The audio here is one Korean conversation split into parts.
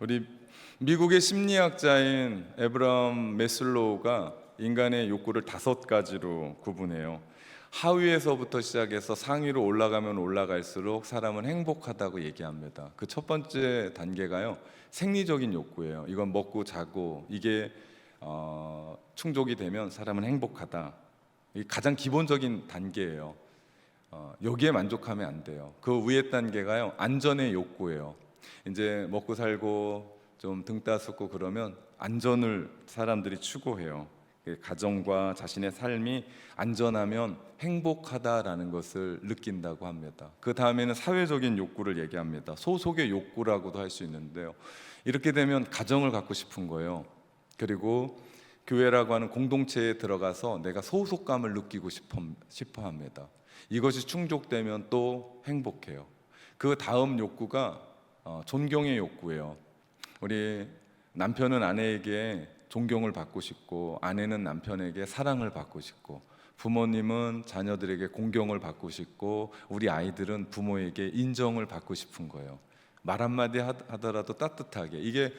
우리 미국의 심리학자인 에브라함 매슬로우가 인간의 욕구를 5가지로 구분해요. 하위에서부터 시작해서 상위로 올라가면 올라갈수록 사람은 행복하다고 얘기합니다. 그 첫 번째 단계가요, 생리적인 욕구예요. 이건 먹고 자고 이게 충족이 되면 사람은 행복하다. 이게 가장 기본적인 단계예요. 여기에 만족하면 안 돼요. 그 위에 단계가요, 안전의 욕구예요. 이제 먹고 살고 좀 등 따숩고 그러면 안전을 사람들이 추구해요. 가정과 자신의 삶이 안전하면 행복하다라는 것을 느낀다고 합니다. 그 다음에는 사회적인 욕구를 얘기합니다. 소속의 욕구라고도 할 수 있는데요, 이렇게 되면 가정을 갖고 싶은 거예요. 그리고 교회라고 하는 공동체에 들어가서 내가 소속감을 느끼고 싶어 합니다. 이것이 충족되면 또 행복해요. 그 다음 욕구가 존경의 욕구예요. 우리 남편은 아내에게 존경을 받고 싶고, 아내는 남편에게 사랑을 받고 싶고, 부모님은 자녀들에게 공경을 받고 싶고, 우리 아이들은 부모에게 인정을 받고 싶은 거예요. 말 한마디 하더라도 따뜻하게. 이게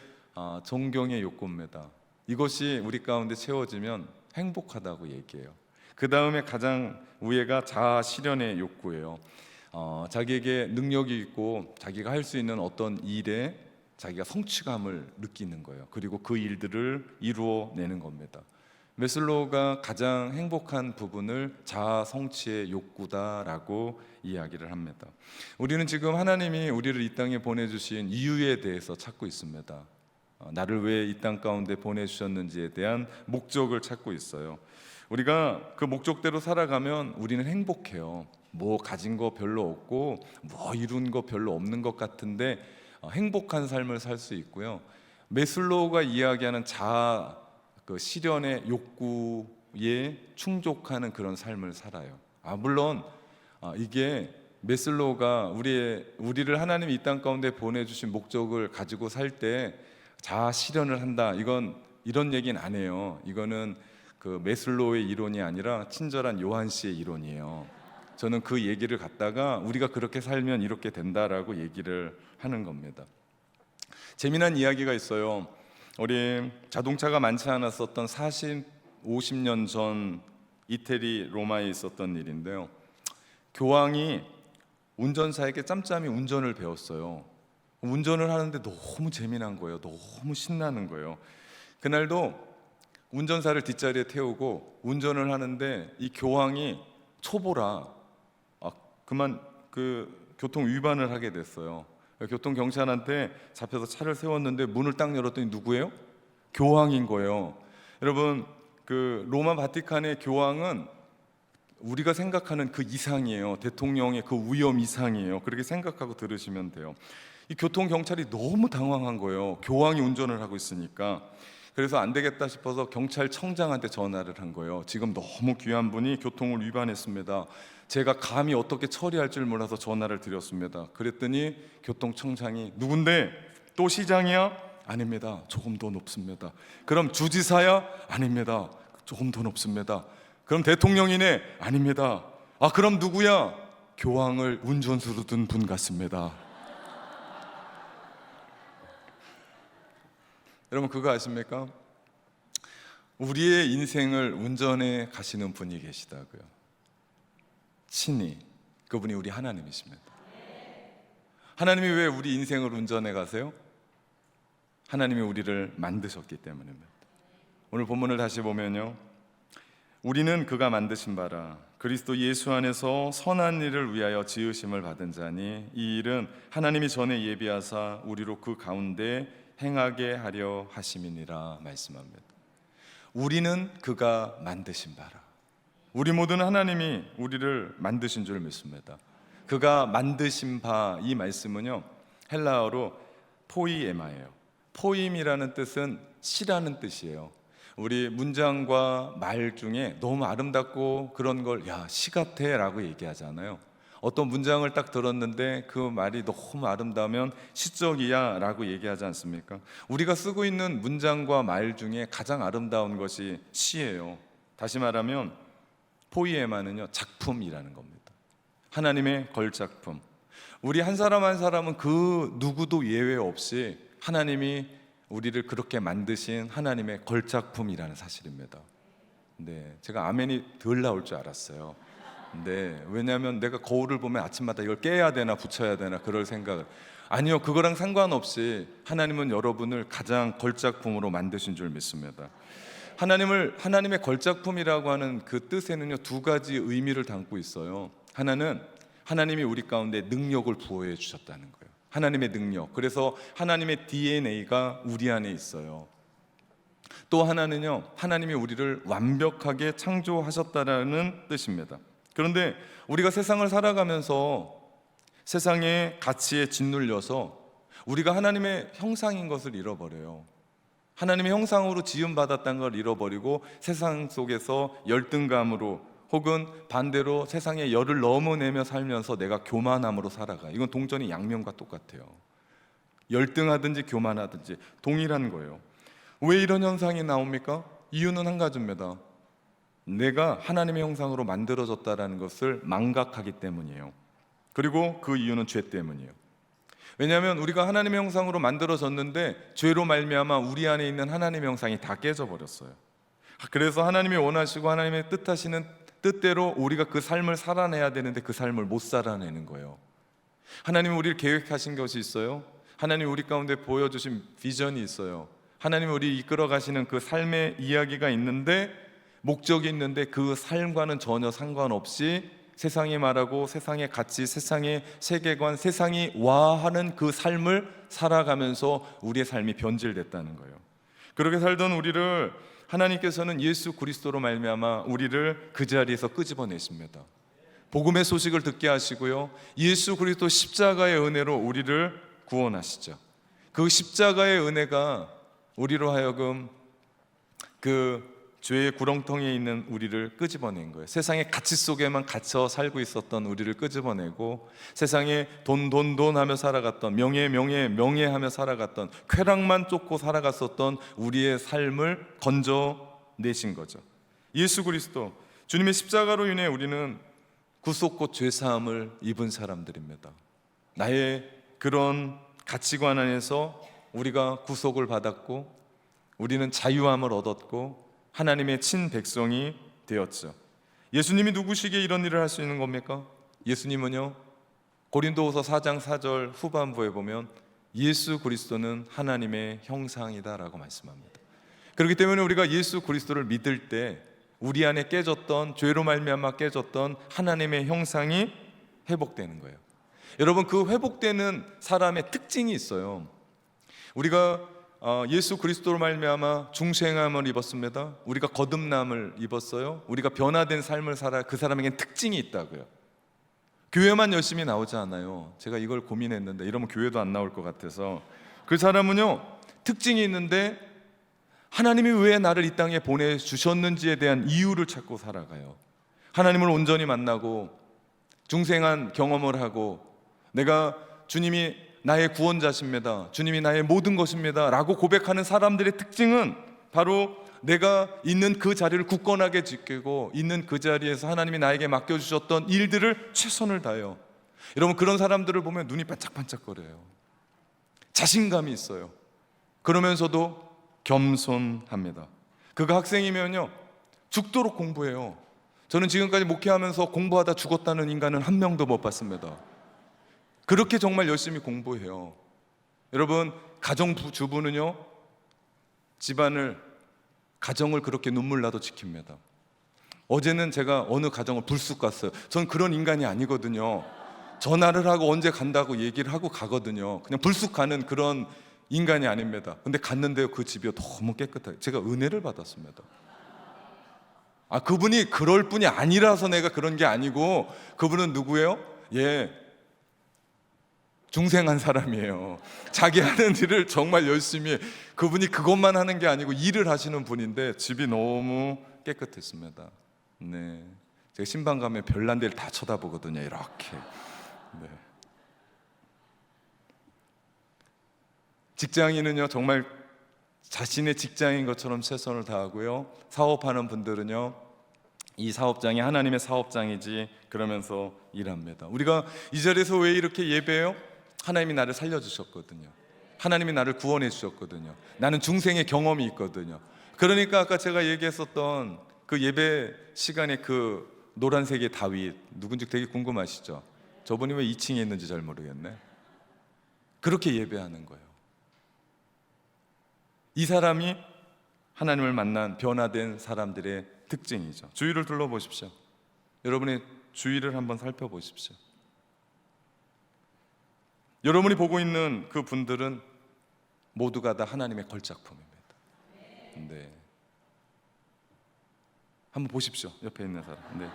존경의 욕구입니다. 이것이 우리 가운데 채워지면 행복하다고 얘기해요. 그 다음에 가장 위에가 자아 실현의 욕구예요. 자기에게 능력이 있고 자기가 할 수 있는 어떤 일에 자기가 성취감을 느끼는 거예요. 그리고 그 일들을 이루어내는 겁니다. 메슬로우가 가장 행복한 부분을 자아 성취의 욕구다라고 이야기를 합니다. 우리는 지금 하나님이 우리를 이 땅에 보내주신 이유에 대해서 찾고 있습니다. 나를 왜 이 땅 가운데 보내주셨는지에 대한 목적을 찾고 있어요. 우리가 그 목적대로 살아가면 우리는 행복해요. 뭐 가진 거 별로 없고 뭐 이룬 거 별로 없는 것 같은데 행복한 삶을 살 수 있고요. 메슬로우가 이야기하는 자아 실현의 욕구에 충족하는 그런 삶을 살아요. 물론 이게 메슬로우가 우리를 하나님이 이 땅 가운데 보내주신 목적을 가지고 살 때 자아 실현을 한다, 이런 얘기는 안 해요. 이거는 그 메슬로우의 이론이 아니라 친절한 요한 씨의 이론이에요. 저는 그 얘기를 갖다가 우리가 그렇게 살면 이렇게 된다라고 얘기를 하는 겁니다. 재미난 이야기가 있어요. 우리 자동차가 많지 않았었던 50년 전 이태리 로마에 있었던 일인데요, 교황이 운전사에게 짬짬이 운전을 배웠어요. 운전을 하는데 너무 재미난 거예요. 너무 신나는 거예요. 그날도 운전사를 뒷자리에 태우고 운전을 하는데 이 교황이 초보라 그만 교통 위반을 하게 됐어요. 교통경찰한테 잡혀서 차를 세웠는데 문을 딱 열었더니 누구예요? 교황인 거예요. 여러분, 그 로마 바티칸의 교황은 우리가 생각하는 그 이상이에요. 대통령의 그 위엄 이상이에요. 그렇게 생각하고 들으시면 돼요. 이 교통경찰이 너무 당황한 거예요. 교황이 운전을 하고 있으니까. 그래서 안 되겠다 싶어서 경찰청장한테 전화를 한 거예요. 지금 너무 귀한 분이 교통을 위반했습니다. 제가 감히 어떻게 처리할 줄 몰라서 전화를 드렸습니다. 그랬더니 교통청장이, 누군데? 또 시장이야? 아닙니다. 조금 더 높습니다. 그럼 주지사야? 아닙니다. 조금 더 높습니다. 그럼 대통령이네? 아닙니다. 그럼 누구야? 교황을 운전수로 둔 분 같습니다. 여러분, 그거 아십니까? 우리의 인생을 운전해 가시는 분이 계시다고요. 친히 그분이 우리 하나님이십니다. 하나님이 왜 우리 인생을 운전해 가세요? 하나님이 우리를 만드셨기 때문입니다. 오늘 본문을 다시 보면요, 우리는 그가 만드신 바라 그리스도 예수 안에서 선한 일을 위하여 지으심을 받은 자니 이 일은 하나님이 전에 예비하사 우리로 그 가운데 행하게 하려 하심이니라 말씀합니다. 우리는 그가 만드신 바라. 우리 모두는 하나님이 우리를 만드신 줄 믿습니다. 그가 만드신 바, 이 말씀은요, 헬라어로 포이에마예요. 포임이라는 뜻은 시라는 뜻이에요. 우리 문장과 말 중에 너무 아름답고 그런 걸 시 같아 라고 얘기하잖아요. 어떤 문장을 딱 들었는데 그 말이 너무 아름다우면 시적이야 라고 얘기하지 않습니까? 우리가 쓰고 있는 문장과 말 중에 가장 아름다운 것이 시예요. 다시 말하면 포이에마는요, 작품이라는 겁니다. 하나님의 걸작품. 우리 한 사람 한 사람은 그 누구도 예외 없이 하나님이 우리를 그렇게 만드신 하나님의 걸작품이라는 사실입니다. 네, 제가 아멘이 덜 나올 줄 알았어요. 네, 왜냐하면 내가 거울을 보면 아침마다 이걸 깨야 되나 붙여야 되나 그럴 생각을. 아니요, 그거랑 상관없이 하나님은 여러분을 가장 걸작품으로 만드신 줄 믿습니다. 하나님의 걸작품이라고 하는 그 뜻에는요, 두 가지 의미를 담고 있어요. 하나는 하나님이 우리 가운데 능력을 부어해 주셨다는 거예요. 하나님의 능력. 그래서 하나님의 DNA가 우리 안에 있어요. 또 하나는요, 하나님이 우리를 완벽하게 창조하셨다는 뜻입니다. 그런데 우리가 세상을 살아가면서 세상의 가치에 짓눌려서 우리가 하나님의 형상인 것을 잃어버려요. 하나님의 형상으로 지음받았다는 걸 잃어버리고 세상 속에서 열등감으로 혹은 반대로 세상에 열을 너무 내며 살면서 내가 교만함으로 살아가. 이건 동전이 양면과 똑같아요. 열등하든지 교만하든지 동일한 거예요. 왜 이런 현상이 나옵니까? 이유는 한 가지입니다. 내가 하나님의 형상으로 만들어졌다는 것을 망각하기 때문이에요. 그리고 그 이유는 죄 때문이에요. 왜냐하면 우리가 하나님의 형상으로 만들어졌는데 죄로 말미암아 우리 안에 있는 하나님의 형상이 다 깨져버렸어요. 그래서 하나님이 원하시고 하나님의 뜻하시는 뜻대로 우리가 그 삶을 살아내야 되는데 그 삶을 못 살아내는 거예요. 하나님이 우리를 계획하신 것이 있어요. 하나님이 우리 가운데 보여주신 비전이 있어요. 하나님이 우리 이끌어 가시는 그 삶의 이야기가 있는데, 목적이 있는데 그 삶과는 전혀 상관없이 세상이 말하고 세상의 가치, 세상의 세계관, 세상이 와하는 그 삶을 살아가면서 우리의 삶이 변질됐다는 거예요. 그렇게 살던 우리를 하나님께서는 예수 그리스도로 말미암아 우리를 그 자리에서 끄집어내십니다. 복음의 소식을 듣게 하시고요, 예수 그리스도 십자가의 은혜로 우리를 구원하시죠. 그 십자가의 은혜가 우리로 하여금 그 죄의 구렁텅이에 있는 우리를 끄집어낸 거예요. 세상의 가치 속에만 갇혀 살고 있었던 우리를 끄집어내고, 세상에 돈 하며 살아갔던, 명예 하며 살아갔던, 쾌락만 쫓고 살아갔었던 우리의 삶을 건져내신 거죠. 예수 그리스도, 주님의 십자가로 인해 우리는 구속과 죄사함을 입은 사람들입니다. 나의 그런 가치관 안에서 우리가 구속을 받았고, 우리는 자유함을 얻었고 하나님의 친백성이 되었죠. 예수님이 누구시기에 이런 일을 할 수 있는 겁니까? 예수님은요, 고린도후서 4장 4절 후반부에 보면 예수 그리스도는 하나님의 형상이다라고 말씀합니다. 그렇기 때문에 우리가 예수 그리스도를 믿을 때 우리 안에 깨졌던, 죄로 말미암아 깨졌던 하나님의 형상이 회복되는 거예요. 여러분, 그 회복되는 사람의 특징이 있어요. 우리가 예수 그리스도로 말미암아 중생함을 입었습니다. 우리가 거듭남을 입었어요. 우리가 변화된 삶을 살아. 그 사람에겐 특징이 있다고요. 교회만 열심히 나오지 않아요. 제가 이걸 고민했는데 이러면 교회도 안 나올 것 같아서, 그 사람은요, 특징이 있는데 하나님이 왜 나를 이 땅에 보내주셨는지에 대한 이유를 찾고 살아가요. 하나님을 온전히 만나고 중생한 경험을 하고, 내가 주님이 나의 구원자십니다, 주님이 나의 모든 것입니다 라고 고백하는 사람들의 특징은 바로 내가 있는 그 자리를 굳건하게 지키고, 있는 그 자리에서 하나님이 나에게 맡겨주셨던 일들을 최선을 다해요. 여러분, 그런 사람들을 보면 눈이 반짝반짝거려요. 자신감이 있어요. 그러면서도 겸손합니다. 그가 학생이면요, 죽도록 공부해요. 저는 지금까지 목회하면서 공부하다 죽었다는 인간은 한 명도 못 봤습니다. 그렇게 정말 열심히 공부해요. 여러분, 가정주부는요, 가정을 그렇게 눈물 나도 지킵니다. 어제는 제가 어느 가정을 불쑥 갔어요. 전 그런 인간이 아니거든요. 전화를 하고 언제 간다고 얘기를 하고 가거든요. 그냥 불쑥 가는 그런 인간이 아닙니다. 근데 갔는데요, 그 집이 너무 깨끗해요. 제가 은혜를 받았습니다. 그분이 그럴 분이 아니라서 내가 그런 게 아니고, 그분은 누구예요? 중생한 사람이에요. 자기 하는 일을 정말 열심히 해. 그분이 그것만 하는 게 아니고 일을 하시는 분인데 집이 너무 깨끗했습니다. 네, 제가 신방 가면 별난 데를 다 쳐다보거든요, 이렇게. 네. 직장인은요, 정말 자신의 직장인 것처럼 최선을 다하고요, 사업하는 분들은요, 이 사업장이 하나님의 사업장이지 그러면서 일합니다. 우리가 이 자리에서 왜 이렇게 예배해요? 하나님이 나를 살려주셨거든요. 하나님이 나를 구원해 주셨거든요. 나는 중생의 경험이 있거든요. 그러니까 아까 제가 얘기했었던 그 예배 시간에 그 노란색의 다윗, 누군지 되게 궁금하시죠? 저분이 왜 2층에 있는지 잘 모르겠네. 그렇게 예배하는 거예요. 이 사람이 하나님을 만난 변화된 사람들의 특징이죠. 주위를 둘러보십시오. 여러분의 주위를 한번 살펴보십시오. 여러분이 보고 있는 그 분들은 모두가 다 하나님의 걸작품입니다. 네. 한번 보십시오. 옆에 있는 사람. 네.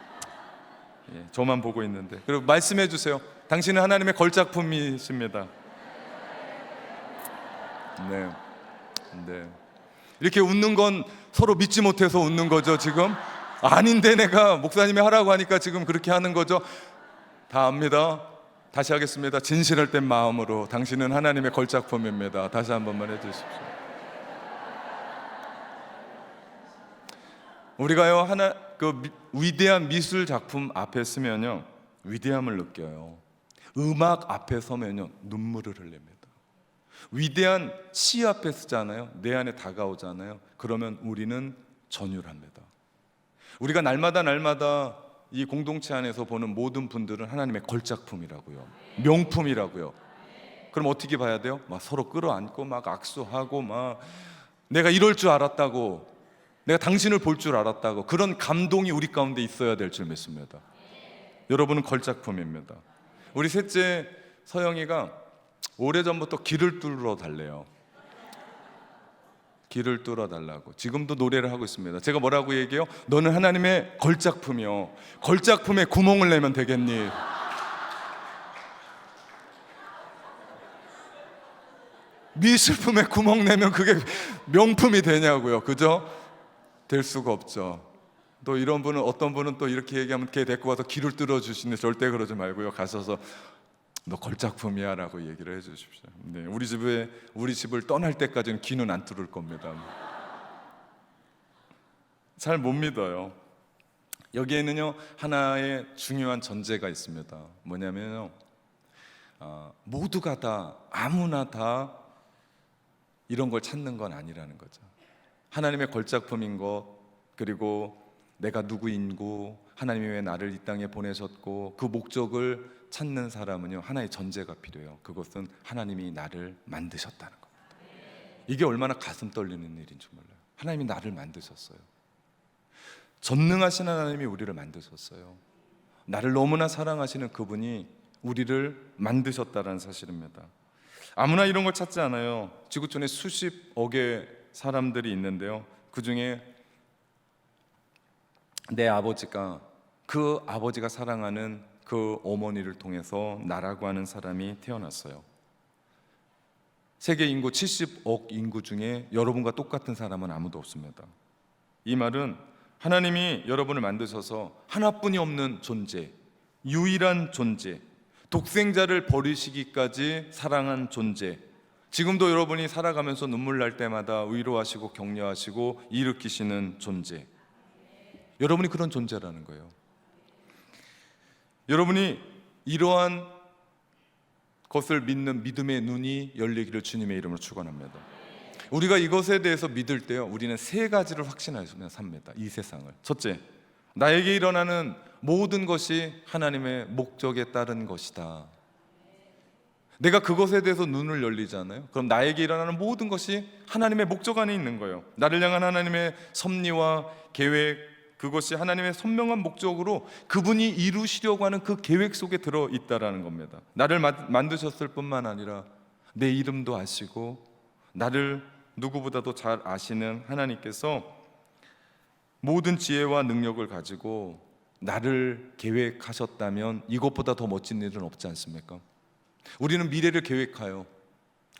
예, 저만 보고 있는데. 그리고 말씀해 주세요. 당신은 하나님의 걸작품이십니다. 네. 네. 이렇게 웃는 건 서로 믿지 못해서 웃는 거죠, 지금? 아닌데 내가 목사님이 하라고 하니까 지금 그렇게 하는 거죠? 다 압니다. 다시 하겠습니다. 진실을 된 마음으로 당신은 하나님의 걸작품입니다. 다시 한 번만 해주십시오. 우리가요 위대한 미술 작품 앞에 서면요 위대함을 느껴요. 음악 앞에 서면요 눈물을 흘립니다. 위대한 시 앞에 서잖아요. 내 안에 다가오잖아요. 그러면 우리는 전율합니다. 우리가 날마다 이 공동체 안에서 보는 모든 분들은 하나님의 걸작품이라고요. 명품이라고요. 그럼 어떻게 봐야 돼요? 막 서로 끌어안고 막 악수하고 막 내가 이럴 줄 알았다고, 내가 당신을 볼 줄 알았다고, 그런 감동이 우리 가운데 있어야 될 줄 믿습니다. 여러분은 걸작품입니다. 우리 셋째 서영이가 오래전부터 길을 뚫어 달래요. 길을 뚫어 달라고. 지금도 노래를 하고 있습니다. 제가 뭐라고 얘기해요? 너는 하나님의 걸작품이요. 걸작품에 구멍을 내면 되겠니? 미술품에 구멍 내면 그게 명품이 되냐고요. 그죠? 될 수가 없죠. 또 이런 분은, 어떤 분은 또 이렇게 얘기하면 걔 데리고 와서 길을 뚫어 주시는데 절대 그러지 말고요. 가셔서 너 걸작품이야 라고 얘기를 해주십시오. 네, 우리 집을 떠날 때까지는 귀는 안 뚫을 겁니다. 잘 못 믿어요. 여기에는요 하나의 중요한 전제가 있습니다. 뭐냐면요 모두가 다, 아무나 다 이런 걸 찾는 건 아니라는 거죠. 하나님의 걸작품인 것, 그리고 내가 누구인고 하나님이 왜 나를 이 땅에 보내셨고 그 목적을 찾는 사람은요 하나의 전제가 필요해요. 그것은 하나님이 나를 만드셨다는 겁니다. 이게 얼마나 가슴 떨리는 일인지 몰라요. 하나님이 나를 만드셨어요. 전능하신 하나님이 우리를 만드셨어요. 나를 너무나 사랑하시는 그분이 우리를 만드셨다는 사실입니다. 아무나 이런 걸 찾지 않아요. 지구촌에 수십억의 사람들이 있는데요, 그 중에 내 아버지가, 그 아버지가 사랑하는 그 어머니를 통해서 나라고 하는 사람이 태어났어요. 세계 인구 70억 인구 중에 여러분과 똑같은 사람은 아무도 없습니다. 이 말은 하나님이 여러분을 만드셔서 하나뿐이 없는 존재, 유일한 존재, 독생자를 버리시기까지 사랑한 존재, 지금도 여러분이 살아가면서 눈물 날 때마다 위로하시고 격려하시고 일으키시는 존재, 여러분이 그런 존재라는 거예요. 여러분이 이러한 것을 믿는 믿음의 눈이 열리기를 주님의 이름으로 축원합니다. 우리가 이것에 대해서 믿을 때요 우리는 세 가지를 확신하며 삽니다. 이 세상을. 첫째, 나에게 일어나는 모든 것이 하나님의 목적에 따른 것이다. 내가 그것에 대해서 눈을 열리잖아요. 그럼 나에게 일어나는 모든 것이 하나님의 목적 안에 있는 거예요. 나를 향한 하나님의 섭리와 계획, 그것이 하나님의 선명한 목적으로 그분이 이루시려고 하는 그 계획 속에 들어있다라는 겁니다. 나를 만드셨을 뿐만 아니라 내 이름도 아시고 나를 누구보다도 잘 아시는 하나님께서 모든 지혜와 능력을 가지고 나를 계획하셨다면 이것보다 더 멋진 일은 없지 않습니까? 우리는 미래를 계획하여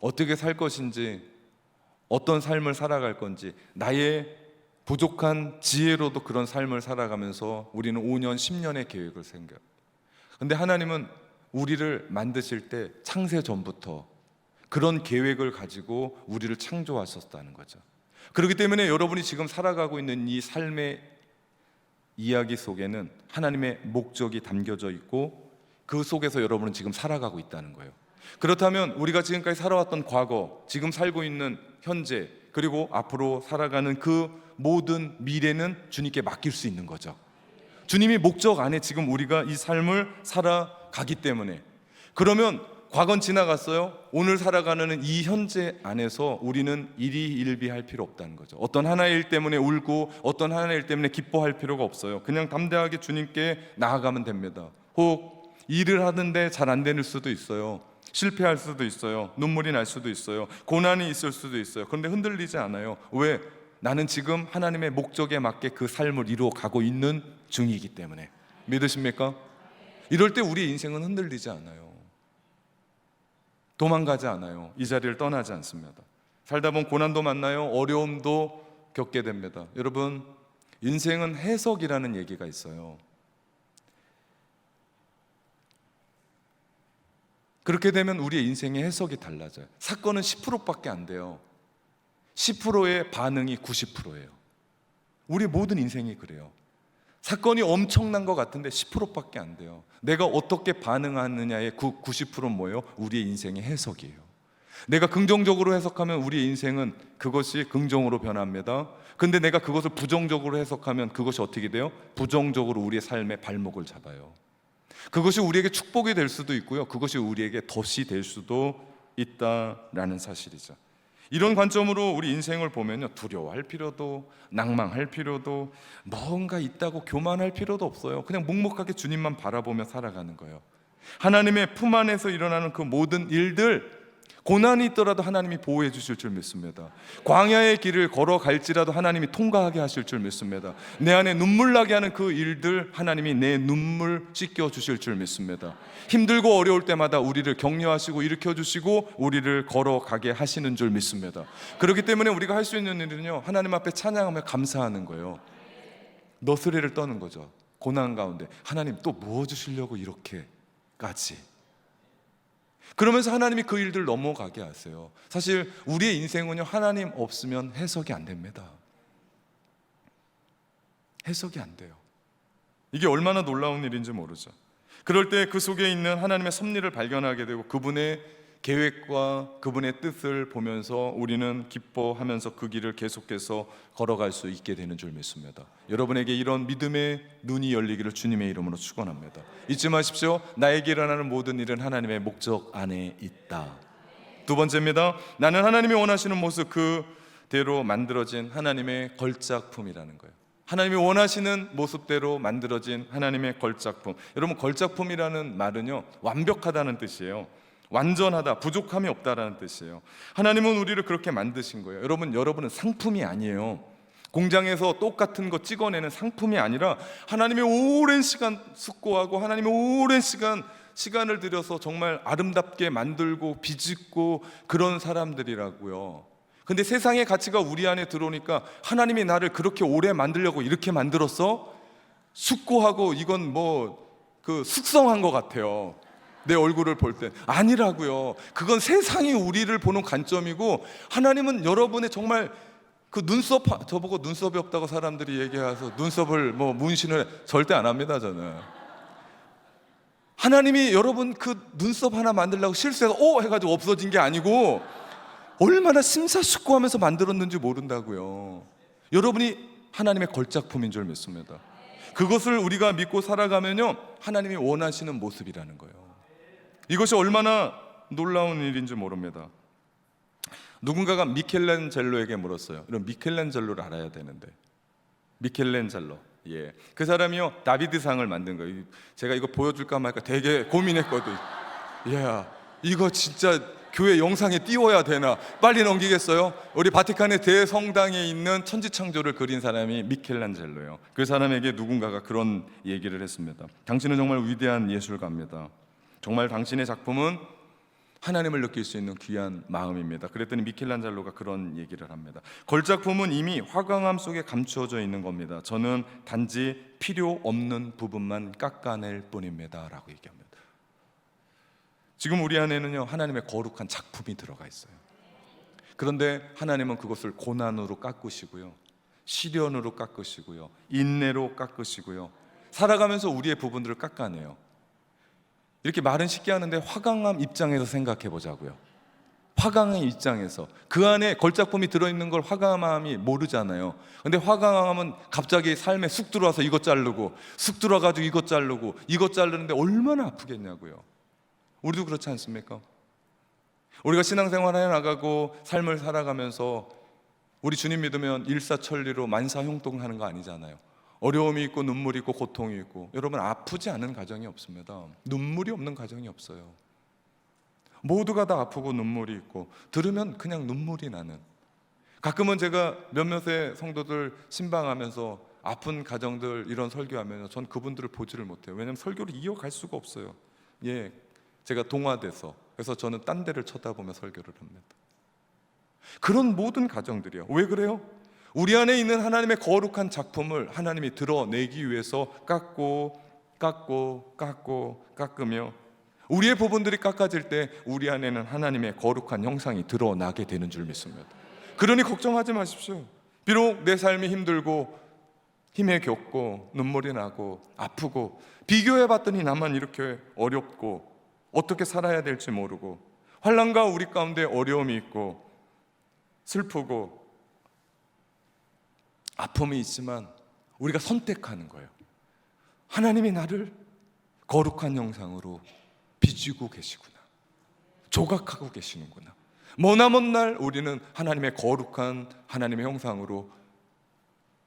어떻게 살 것인지, 어떤 삶을 살아갈 건지, 나의 부족한 지혜로도 그런 삶을 살아가면서 우리는 5년, 10년의 계획을 생겨요. 근데 하나님은 우리를 만드실 때 창세 전부터 그런 계획을 가지고 우리를 창조하셨다는 거죠. 그렇기 때문에 여러분이 지금 살아가고 있는 이 삶의 이야기 속에는 하나님의 목적이 담겨져 있고 그 속에서 여러분은 지금 살아가고 있다는 거예요. 그렇다면 우리가 지금까지 살아왔던 과거, 지금 살고 있는 현재, 그리고 앞으로 살아가는 그 모든 미래는 주님께 맡길 수 있는 거죠. 주님이 목적 안에 지금 우리가 이 삶을 살아가기 때문에. 그러면 과거는 지나갔어요. 오늘 살아가는 이 현재 안에서 우리는 일희일비할 필요 없다는 거죠. 어떤 하나의 일 때문에 울고 어떤 하나의 일 때문에 기뻐할 필요가 없어요. 그냥 담대하게 주님께 나아가면 됩니다. 혹 일을 하는데 잘 안 되는 수도 있어요. 실패할 수도 있어요. 눈물이 날 수도 있어요. 고난이 있을 수도 있어요. 그런데 흔들리지 않아요. 왜? 나는 지금 하나님의 목적에 맞게 그 삶을 이루어 가고 있는 중이기 때문에. 믿으십니까? 이럴 때 우리의 인생은 흔들리지 않아요. 도망가지 않아요. 이 자리를 떠나지 않습니다. 살다 보면 고난도 만나요. 어려움도 겪게 됩니다. 여러분, 인생은 해석이라는 얘기가 있어요. 그렇게 되면 우리의 인생의 해석이 달라져요. 사건은 10%밖에 안 돼요. 10%의 반응이 90%예요. 우리 모든 인생이 그래요. 사건이 엄청난 것 같은데 10%밖에 안 돼요. 내가 어떻게 반응하느냐의 90%는 뭐예요? 우리의 인생의 해석이에요. 내가 긍정적으로 해석하면 우리의 인생은 그것이 긍정으로 변합니다. 근데 내가 그것을 부정적으로 해석하면 그것이 어떻게 돼요? 부정적으로 우리의 삶의 발목을 잡아요. 그것이 우리에게 축복이 될 수도 있고요, 그것이 우리에게 덫이 될 수도 있다라는 사실이죠. 이런 관점으로 우리 인생을 보면요, 두려워할 필요도, 낭망할 필요도, 뭔가 있다고 교만할 필요도 없어요. 그냥 묵묵하게 주님만 바라보며 살아가는 거예요. 하나님의 품 안에서 일어나는 그 모든 일들, 고난이 있더라도 하나님이 보호해 주실 줄 믿습니다. 광야의 길을 걸어갈지라도 하나님이 통과하게 하실 줄 믿습니다. 내 안에 눈물 나게 하는 그 일들, 하나님이 내 눈물 씻겨 주실 줄 믿습니다. 힘들고 어려울 때마다 우리를 격려하시고 일으켜 주시고 우리를 걸어가게 하시는 줄 믿습니다. 그렇기 때문에 우리가 할 수 있는 일은요, 하나님 앞에 찬양하며 감사하는 거예요. 너스레를 떠는 거죠. 고난 가운데 하나님 또 뭐 주시려고 이렇게까지. 그러면서 하나님이 그 일들 넘어가게 하세요. 사실 우리의 인생은요, 하나님 없으면 해석이 안 됩니다. 해석이 안 돼요. 이게 얼마나 놀라운 일인지 모르죠. 그럴 때 그 속에 있는 하나님의 섭리를 발견하게 되고 그분의 계획과 그분의 뜻을 보면서 우리는 기뻐하면서 그 길을 계속해서 걸어갈 수 있게 되는 줄 믿습니다. 여러분에게 이런 믿음의 눈이 열리기를 주님의 이름으로 축원합니다. 잊지 마십시오. 나에게 일어나는 모든 일은 하나님의 목적 안에 있다. 두 번째입니다. 나는 하나님이 원하시는 모습 그대로 만들어진 하나님의 걸작품이라는 거예요. 하나님이 원하시는 모습대로 만들어진 하나님의 걸작품. 여러분, 걸작품이라는 말은요, 완벽하다는 뜻이에요. 완전하다, 부족함이 없다라는 뜻이에요. 하나님은 우리를 그렇게 만드신 거예요. 여러분은 상품이 아니에요. 공장에서 똑같은 거 찍어내는 상품이 아니라 하나님이 오랜 시간 숙고하고 하나님이 오랜 시간을 들여서 정말 아름답게 만들고 비짓고 그런 사람들이라고요. 근데 세상의 가치가 우리 안에 들어오니까 하나님이 나를 그렇게 오래 만들려고 이렇게 만들었어? 숙고하고 이건 숙성한 것 같아요. 내 얼굴을 볼 때 아니라고요. 그건 세상이 우리를 보는 관점이고, 하나님은 여러분의 정말 그 눈썹, 저보고 눈썹이 없다고 사람들이 얘기해서 눈썹을 문신을 절대 안 합니다. 저는 하나님이 여러분 그 눈썹 하나 만들려고 실수해서 해가지고 없어진 게 아니고 얼마나 심사숙고하면서 만들었는지 모른다고요. 여러분이 하나님의 걸작품인 줄 믿습니다. 그것을 우리가 믿고 살아가면요, 하나님이 원하시는 모습이라는 거예요. 이것이 얼마나 놀라운 일인지 모릅니다. 누군가가 미켈란젤로에게 물었어요. 이런 미켈란젤로를 알아야 되는데, 미켈란젤로, 그 사람이요, 다비드상을 만든 거예요. 제가 이거 보여줄까 말까 되게 고민했거든. 이거 진짜 교회 영상에 띄워야 되나? 빨리 넘기겠어요? 우리 바티칸의 대성당에 있는 천지창조를 그린 사람이 미켈란젤로예요. 그 사람에게 누군가가 그런 얘기를 했습니다. 당신은 정말 위대한 예술가입니다. 정말 당신의 작품은 하나님을 느낄 수 있는 귀한 마음입니다. 그랬더니 미켈란젤로가 그런 얘기를 합니다. 걸작품은 이미 화강암 속에 감추어져 있는 겁니다. 저는 단지 필요 없는 부분만 깎아낼 뿐입니다 라고 얘기합니다. 지금 우리 안에는요, 하나님의 거룩한 작품이 들어가 있어요. 그런데 하나님은 그것을 고난으로 깎으시고요, 시련으로 깎으시고요, 인내로 깎으시고요, 살아가면서 우리의 부분들을 깎아내요. 이렇게 말은 쉽게 하는데 화강암 입장에서 생각해 보자고요. 화강암 입장에서 그 안에 걸작품이 들어있는 걸 화강암이 모르잖아요. 근데 화강암은 갑자기 삶에 쑥 들어와서 이것 자르고 쑥 들어와가지고 이것 자르고 이것 자르는데 얼마나 아프겠냐고요. 우리도 그렇지 않습니까? 우리가 신앙생활 해나가고 삶을 살아가면서 우리 주님 믿으면 일사천리로 만사형통하는 거 아니잖아요. 어려움이 있고 눈물이 있고 고통이 있고, 여러분 아프지 않은 가정이 없습니다. 눈물이 없는 가정이 없어요. 모두가 다 아프고 눈물이 있고, 들으면 그냥 눈물이 나는. 가끔은 제가 몇몇의 성도들 신방하면서 아픈 가정들 이런 설교하면 전 그분들을 보지를 못해요. 왜냐하면 설교를 이어갈 수가 없어요. 예, 제가 동화돼서. 그래서 저는 딴 데를 쳐다보며 설교를 합니다. 그런 모든 가정들이요. 왜 그래요? 우리 안에 있는 하나님의 거룩한 작품을 하나님이 드러내기 위해서 깎으며 우리의 부분들이 깎아질 때 우리 안에는 하나님의 거룩한 형상이 드러나게 되는 줄 믿습니다. 그러니 걱정하지 마십시오. 비록 내 삶이 힘들고 힘에 겪고 눈물이 나고 아프고, 비교해봤더니 나만 이렇게 어렵고 어떻게 살아야 될지 모르고, 환난과 우리 가운데 어려움이 있고 슬프고 아픔이 있지만 우리가 선택하는 거예요. 하나님이 나를 거룩한 형상으로 빚고 계시구나, 조각하고 계시는구나. 머나먼 날 우리는 하나님의 거룩한 하나님의 형상으로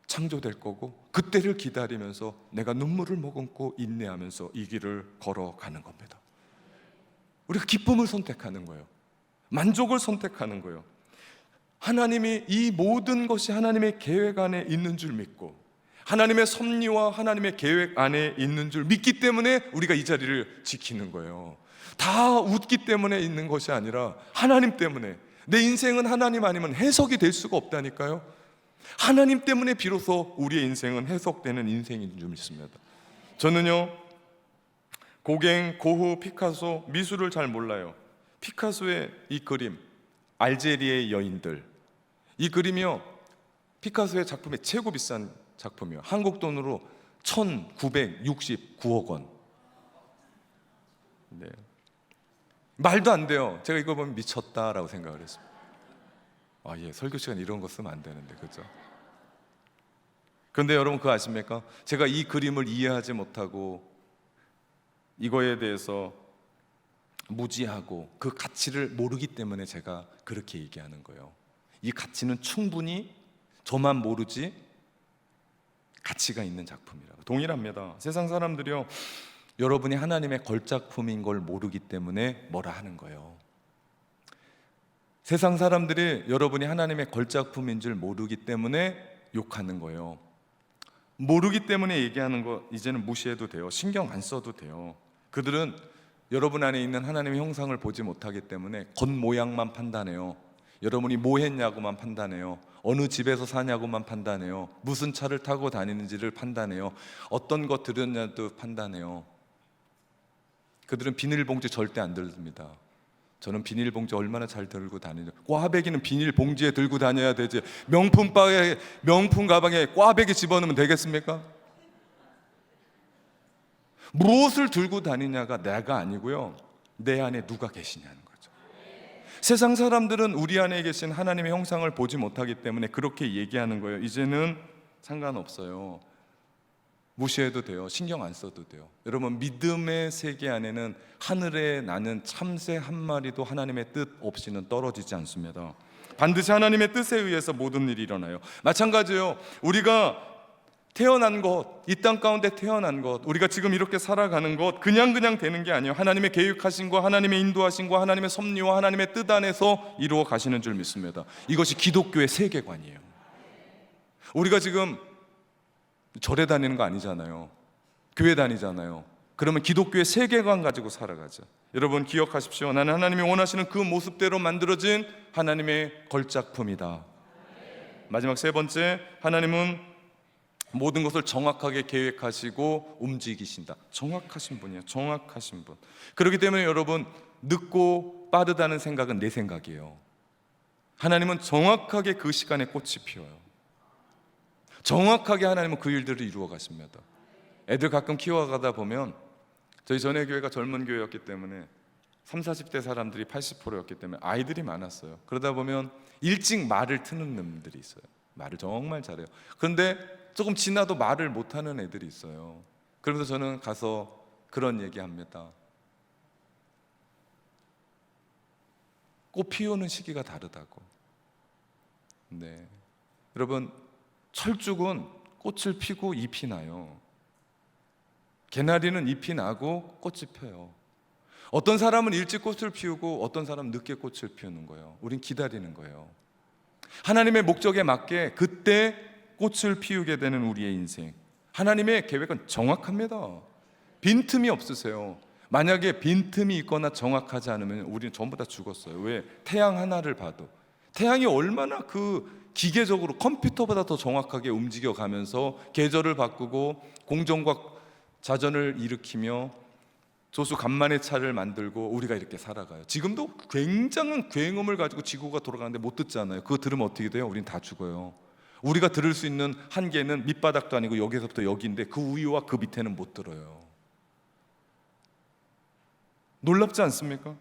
창조될 거고, 그때를 기다리면서 내가 눈물을 머금고 인내하면서 이 길을 걸어가는 겁니다. 우리가 기쁨을 선택하는 거예요. 만족을 선택하는 거예요. 하나님이 이 모든 것이 하나님의 계획 안에 있는 줄 믿고, 하나님의 섭리와 하나님의 계획 안에 있는 줄 믿기 때문에 우리가 이 자리를 지키는 거예요. 다 웃기 때문에 있는 것이 아니라 하나님 때문에. 내 인생은 하나님 아니면 해석이 될 수가 없다니까요. 하나님 때문에 비로소 우리의 인생은 해석되는 인생인 줄 믿습니다. 저는요, 고갱, 고흐, 피카소, 미술을 잘 몰라요. 피카소의 이 그림, 알제리의 여인들, 이 그림이요, 피카소의 작품이 최고 비싼 작품이요. 한국 돈으로 1969억 원. 네. 말도 안 돼요. 제가 이거 보면 미쳤다라고 생각을 했습니다. 예, 설교 시간 이런 거 쓰면 안 되는데, 그죠? 그런데 여러분 그거 아십니까? 제가 이 그림을 이해하지 못하고 이거에 대해서 무지하고 그 가치를 모르기 때문에 제가 그렇게 얘기하는 거예요. 이 가치는 충분히 저만 모르지 가치가 있는 작품이라고. 동일합니다. 세상 사람들이요, 여러분이 하나님의 걸작품인 걸 모르기 때문에 뭐라 하는 거예요. 세상 사람들이 여러분이 하나님의 걸작품인 줄 모르기 때문에 욕하는 거예요. 모르기 때문에 얘기하는 거 이제는 무시해도 돼요. 신경 안 써도 돼요. 그들은 여러분 안에 있는 하나님의 형상을 보지 못하기 때문에 겉모양만 판단해요. 여러분이 뭐 했냐고만 판단해요. 어느 집에서 사냐고만 판단해요. 무슨 차를 타고 다니는지를 판단해요. 어떤 거 들었냐도 판단해요. 그들은 비닐봉지 절대 안 들습니다. 저는 비닐봉지 얼마나 잘 들고 다니죠. 꽈배기는 비닐봉지에 들고 다녀야 되지, 명품 바에, 명품 가방에 꽈배기 집어넣으면 되겠습니까? 무엇을 들고 다니냐가 내가 아니고요, 내 안에 누가 계시냐는 거죠. 세상 사람들은 우리 안에 계신 하나님의 형상을 보지 못하기 때문에 그렇게 얘기하는 거예요. 이제는 상관없어요. 무시해도 돼요. 신경 안 써도 돼요. 여러분, 믿음의 세계 안에는 하늘에 나는 참새 한 마리도 하나님의 뜻 없이는 떨어지지 않습니다. 반드시 하나님의 뜻에 의해서 모든 일이 일어나요. 마찬가지예요. 우리가 태어난 것, 이 땅 가운데 태어난 것, 우리가 지금 이렇게 살아가는 것 그냥 되는 게 아니에요. 하나님의 계획하신과 하나님의 인도하신과 하나님의 섭리와 하나님의 뜻 안에서 이루어 가시는 줄 믿습니다. 이것이 기독교의 세계관이에요. 우리가 지금 절에 다니는 거 아니잖아요. 교회 다니잖아요. 그러면 기독교의 세계관 가지고 살아가죠. 여러분 기억하십시오. 나는 하나님이 원하시는 그 모습대로 만들어진 하나님의 걸작품이다. 마지막 세 번째, 하나님은 모든 것을 정확하게 계획하시고 움직이신다. 정확하신 분이에요. 정확하신 분. 그렇기 때문에 여러분, 늦고 빠르다는 생각은 내 생각이에요. 하나님은 정확하게 그 시간에 꽃이 피어요. 정확하게 하나님은 그 일들을 이루어 가십니다. 애들 가끔 키워가다 보면 저희 전에 교회가 젊은 교회였기 때문에 30, 40대 사람들이 80%였기 때문에 아이들이 많았어요. 그러다 보면 일찍 말을 트는 놈들이 있어요. 말을 정말 잘해요. 그런데 조금 지나도 말을 못하는 애들이 있어요. 그러면서 저는 가서 그런 얘기합니다. 꽃 피우는 시기가 다르다고. 네, 여러분, 철쭉은 꽃을 피고 잎이 나요. 개나리는 잎이 나고 꽃이 펴요. 어떤 사람은 일찍 꽃을 피우고 어떤 사람은 늦게 꽃을 피우는 거예요. 우린 기다리는 거예요. 하나님의 목적에 맞게 그때 꽃을 피우게 되는 우리의 인생. 하나님의 계획은 정확합니다. 빈틈이 없으세요. 만약에 빈틈이 있거나 정확하지 않으면 우리는 전부 다 죽었어요. 왜? 태양 하나를 봐도 태양이 얼마나 그 기계적으로 컴퓨터보다 더 정확하게 움직여가면서 계절을 바꾸고 공정과 자전을 일으키며 조수 간만의 차를 만들고 우리가 이렇게 살아가요. 지금도 굉장한 굉음을 가지고 지구가 돌아가는데 못 듣잖아요. 그거 들으면 어떻게 돼요? 우린 다 죽어요. 우리가 들을 수 있는 한계는 밑바닥도 아니고 여기서부터 여기인데 그 위와 그 밑에는 못 들어요. 놀랍지 않습니까?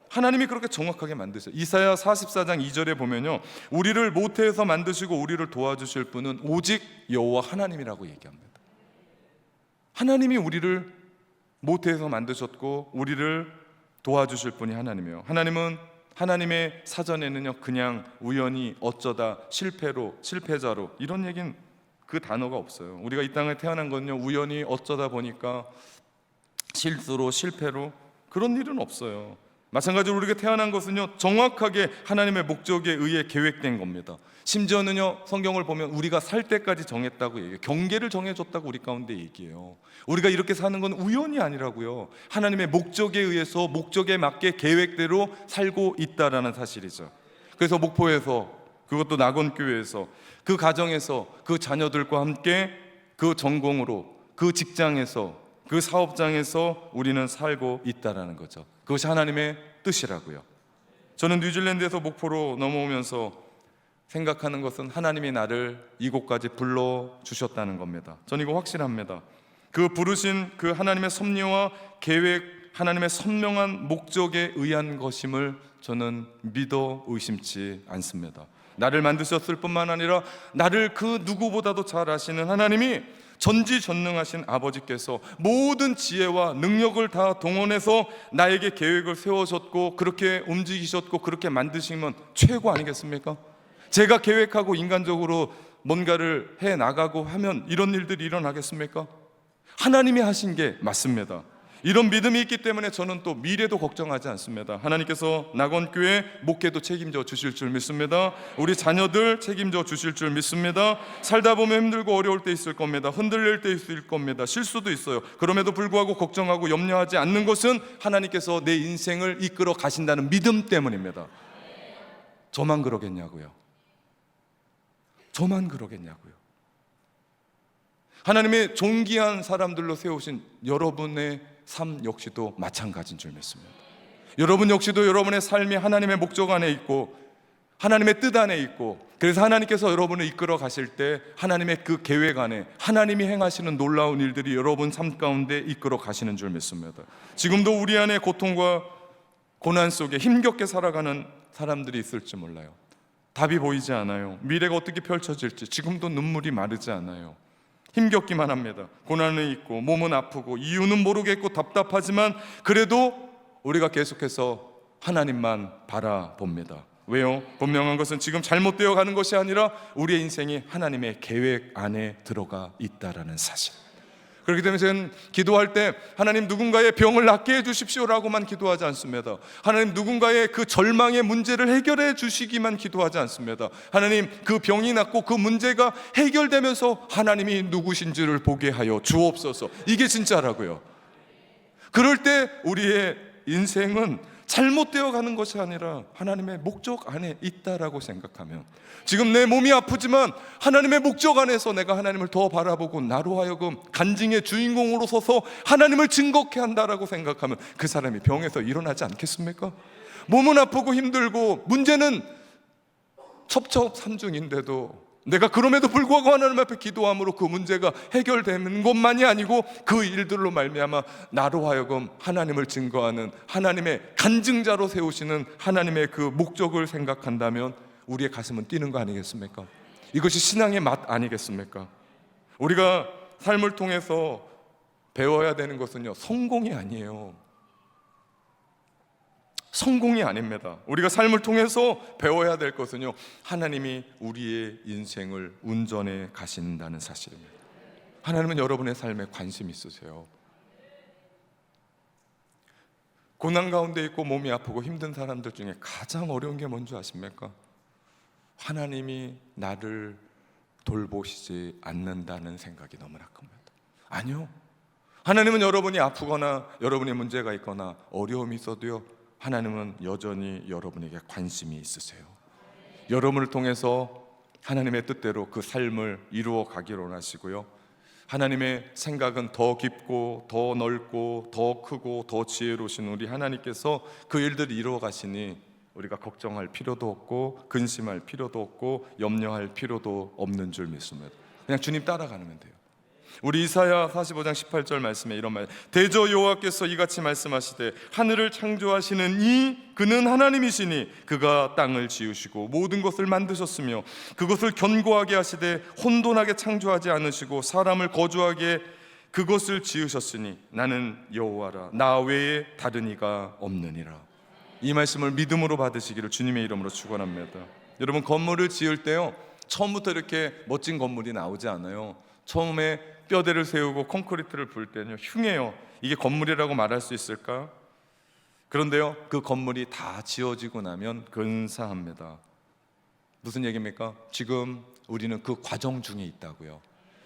하나님이 그렇게 정확하게 만드셔요. 이사야 44장 2절에 보면요, 우리를 모태에서 만드시고 우리를 도와주실 분은 오직 여호와 하나님이라고 얘기합니다. 하나님이 우리를 모태에서 만드셨고 우리를 도와주실 분이 하나님이에요. 하나님은 하나님의 사전에는요, 그냥 우연히 어쩌다 실패로, 실패자로 이런 얘기는 그 단어가 없어요. 우리가 이 땅에 태어난 건요, 우연히 어쩌다 보니까 실수로, 실패로 그런 일은 없어요. 마찬가지로 우리가 태어난 것은요, 정확하게 하나님의 목적에 의해 계획된 겁니다. 심지어는요, 성경을 보면 우리가 살 때까지 정했다고 얘기해요. 경계를 정해줬다고 우리 가운데 얘기해요. 우리가 이렇게 사는 건 우연이 아니라고요. 하나님의 목적에 의해서 목적에 맞게 계획대로 살고 있다라는 사실이죠. 그래서 목포에서, 그것도 낙원교회에서, 그 가정에서 그 자녀들과 함께 그 전공으로, 그 직장에서, 그 사업장에서 우리는 살고 있다라는 거죠. 그것이 하나님의 뜻이라고요. 저는 뉴질랜드에서 목포로 넘어오면서 생각하는 것은 하나님이 나를 이곳까지 불러주셨다는 겁니다. 전 이거 확실합니다. 그 부르신 그 하나님의 섭리와 계획, 하나님의 선명한 목적에 의한 것임을 저는 믿어 의심치 않습니다. 나를 만드셨을 뿐만 아니라 나를 그 누구보다도 잘 아시는 하나님이, 전지전능하신 아버지께서 모든 지혜와 능력을 다 동원해서 나에게 계획을 세워줬고 그렇게 움직이셨고 그렇게 만드시면 최고 아니겠습니까? 제가 계획하고 인간적으로 뭔가를 해나가고 하면 이런 일들이 일어나겠습니까? 하나님이 하신 게 맞습니다. 이런 믿음이 있기 때문에 저는 또 미래도 걱정하지 않습니다. 하나님께서 낙원교회 목회도 책임져 주실 줄 믿습니다. 우리 자녀들 책임져 주실 줄 믿습니다. 살다 보면 힘들고 어려울 때 있을 겁니다. 흔들릴 때 있을 겁니다. 실수도 있어요. 그럼에도 불구하고 걱정하고 염려하지 않는 것은 하나님께서 내 인생을 이끌어 가신다는 믿음 때문입니다. 저만 그러겠냐고요? 저만 그러겠냐고요? 하나님의 존귀한 사람들로 세우신 여러분의 삶 역시도 마찬가지인 줄 믿습니다. 여러분 역시도 여러분의 삶이 하나님의 목적 안에 있고 하나님의 뜻 안에 있고, 그래서 하나님께서 여러분을 이끌어 가실 때 하나님의 그 계획 안에 하나님이 행하시는 놀라운 일들이 여러분 삶 가운데 이끌어 가시는 줄 믿습니다. 지금도 우리 안에 고통과 고난 속에 힘겹게 살아가는 사람들이 있을지 몰라요. 답이 보이지 않아요. 미래가 어떻게 펼쳐질지 지금도 눈물이 마르지 않아요. 힘겹기만 합니다. 고난은 있고 몸은 아프고 이유는 모르겠고 답답하지만 그래도 우리가 계속해서 하나님만 바라봅니다. 왜요? 분명한 것은 지금 잘못되어 가는 것이 아니라 우리의 인생이 하나님의 계획 안에 들어가 있다라는 사실. 그렇기 때문에 저는 기도할 때 하나님 누군가의 병을 낫게 해주십시오라고만 기도하지 않습니다. 하나님 누군가의 그 절망의 문제를 해결해 주시기만 기도하지 않습니다. 하나님 그 병이 낫고 그 문제가 해결되면서 하나님이 누구신지를 보게 하여 주옵소서. 이게 진짜라고요. 그럴 때 우리의 인생은 잘못되어 가는 것이 아니라 하나님의 목적 안에 있다라고 생각하면, 지금 내 몸이 아프지만 하나님의 목적 안에서 내가 하나님을 더 바라보고 나로 하여금 간증의 주인공으로 서서 하나님을 증거케 한다라고 생각하면 그 사람이 병에서 일어나지 않겠습니까? 몸은 아프고 힘들고 문제는 첩첩산중인데도 내가 그럼에도 불구하고 하나님 앞에 기도함으로 그 문제가 해결되는 것만이 아니고 그 일들로 말미암아 나로 하여금 하나님을 증거하는 하나님의 간증자로 세우시는 하나님의 그 목적을 생각한다면 우리의 가슴은 뛰는 거 아니겠습니까? 이것이 신앙의 맛 아니겠습니까? 우리가 삶을 통해서 배워야 되는 것은요, 성공이 아니에요. 성공이 아닙니다. 우리가 삶을 통해서 배워야 될 것은요, 하나님이 우리의 인생을 운전해 가신다는 사실입니다. 하나님은 여러분의 삶에 관심 있으세요. 고난 가운데 있고 몸이 아프고 힘든 사람들 중에 가장 어려운 게 뭔지 아십니까? 하나님이 나를 돌보시지 않는다는 생각이 너무나 큽니다. 아니요, 하나님은 여러분이 아프거나 여러분의 문제가 있거나 어려움이 있어도요, 하나님은 여전히 여러분에게 관심이 있으세요. 여러분을 통해서 하나님의 뜻대로 그 삶을 이루어 가기를 원하시고요, 하나님의 생각은 더 깊고 더 넓고 더 크고 더 지혜로우신 우리 하나님께서 그 일들을 이루어 가시니 우리가 걱정할 필요도 없고 근심할 필요도 없고 염려할 필요도 없는 줄 믿습니다. 그냥 주님 따라가면 돼요. 우리 이사야 45장 18절 말씀에 이런 말, 대저 여호와께서 이같이 말씀하시되 하늘을 창조하시는 이 그는 하나님이시니 그가 땅을 지으시고 모든 것을 만드셨으며 그것을 견고하게 하시되 혼돈하게 창조하지 않으시고 사람을 거주하게 그것을 지으셨으니 나는 여호와라 나 외에 다른 이가 없느니라. 이 말씀을 믿음으로 받으시기를 주님의 이름으로 축원합니다. 여러분, 건물을 지을 때요, 처음부터 이렇게 멋진 건물이 나오지 않아요. 처음에 뼈대를 세우고 콘크리트를 부을 때는요, 흉해요. 이게 건물이라고 말할 수 있을까? 그런데요, 그 건물이 다 지어지고 나면 근사합니다. 무슨 얘기입니까? 지금 우리는 그 과정 중에 있다고요.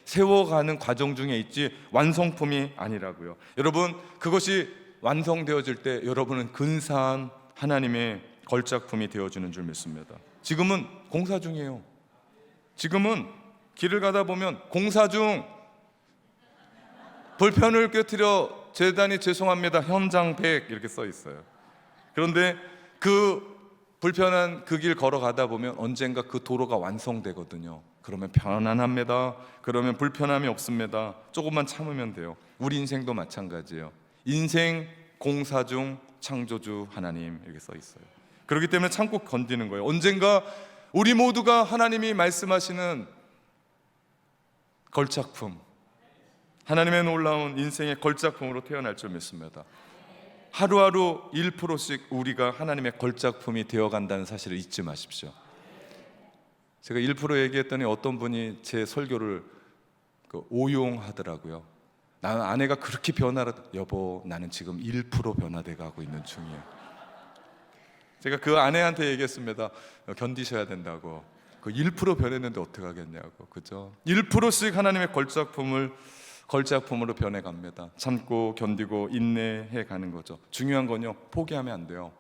세워가는 과정 중에 있지 완성품이 아니라고요. 여러분, 그것이 완성되어질 때 여러분은 근사한 하나님의 걸작품이 되어주는 줄 믿습니다. 지금은 공사 중이에요. 지금은 길을 가다 보면 공사 중, 불편을 꿰트려 재단이 죄송합니다 현장 100 이렇게 써 있어요. 그런데 그 불편한 그 길 걸어가다 보면 언젠가 그 도로가 완성되거든요. 그러면 편안합니다. 그러면 불편함이 없습니다. 조금만 참으면 돼요. 우리 인생도 마찬가지예요. 인생 공사 중 창조주 하나님 이렇게 써 있어요. 그렇기 때문에 참고 견디는 거예요. 언젠가 우리 모두가 하나님이 말씀하시는 걸작품, 하나님의 놀라운 인생의 걸작품으로 태어날 줄 믿습니다. 하루하루 1%씩 우리가 하나님의 걸작품이 되어간다는 사실을 잊지 마십시오. 제가 1% 얘기했더니 어떤 분이 제 설교를 오용하더라고요. 나는 아내가 그렇게 변화를, 여보 나는 지금 1% 변화돼 가고 있는 중이에요. 제가 그 아내한테 얘기했습니다. 견디셔야 된다고. 그 1% 변했는데 어떻게 하겠냐고. 그죠? 1%씩 하나님의 걸작품으로 변해갑니다. 참고 견디고 인내해 가는 거죠. 중요한 건요, 포기하면 안 돼요.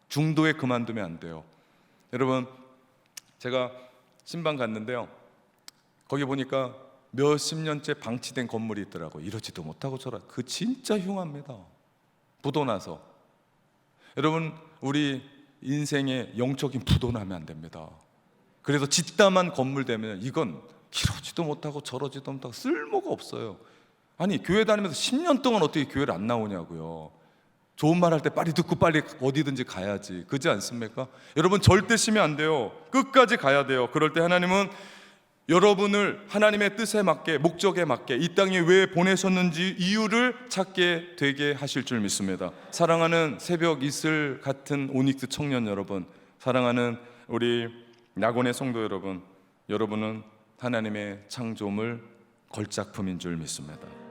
중도에 그만두면 안 돼요. 여러분, 제가 신방 갔는데요, 거기 보니까 몇십 년째 방치된 건물이 있더라고요. 이러지도 못하고 그 진짜 흉합니다. 부도 나서. 여러분, 우리 인생에 영적인 부도 나면 안 됩니다. 그래서 짓담한 건물 되면 이건 이러지도 못하고 저러지도 못하고 쓸모가 없어요. 아니, 교회 다니면서 10년 동안 어떻게 교회를 안 나오냐고요. 좋은 말 할 때 빨리 듣고 빨리 어디든지 가야지. 그렇지 않습니까? 여러분, 절대 쉬면 안 돼요. 끝까지 가야 돼요. 그럴 때 하나님은 여러분을 하나님의 뜻에 맞게, 목적에 맞게 이 땅에 왜 보내셨는지 이유를 찾게 되게 하실 줄 믿습니다. 사랑하는 새벽 이슬 같은 오닉스 청년 여러분, 사랑하는 우리 낙원의 성도 여러분, 여러분은 하나님의 창조물 걸작품인 줄 믿습니다.